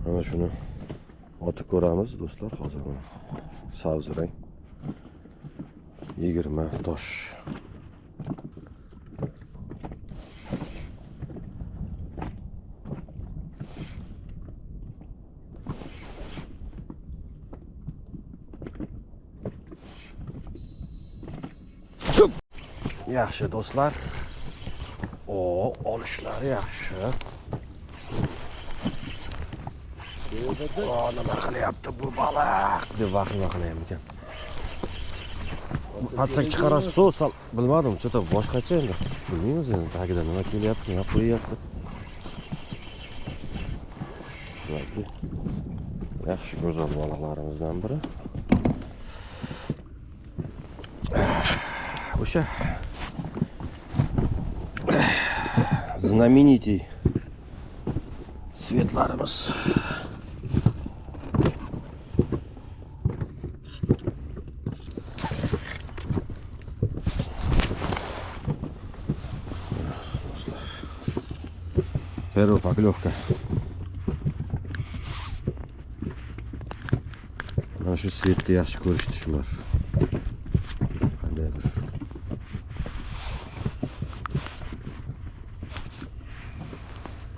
Mana shuni otib ko'ramiz do'stlar. Hozir mana savz rang 20 tosh. Yaxshi do'stlar. Olishlari yaxshi. Nima qilyapti bu baliq deb vahima qilyapti ekan. Atsak chiqarasiz so'sal bilmadim, cho'ta boshqacha endi. Bilmaymiz endi tagida nima kelyapti, nima qo'yyapti. Yoki yaxshi go'zal baliqlarimizdan biri. O'sha знаменитый svetlarimiz. Первая поклевка. Mana shu svetni yaxshi ko'rishdi shular. Qandaydir.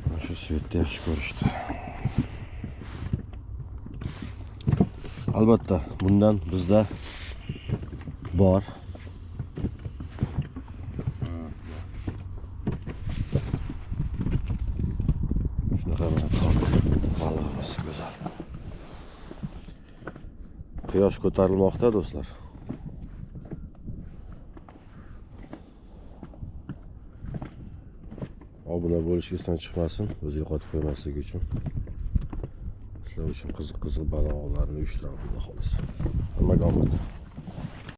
Mana shu svetni yaxshi ko'rishdi. Albatta, bundan bizda bor. Balığımız güzel. Quyosh ko'tarilmoqda do'stlar. Obuna bo'lishga esdan chiqmasin, o'zi yo'qotib qo'ymasligi uchun. Sizlar uchun qiziq-qiziq baliqlarni uyushtiramiz, xolos. Hammaga omad.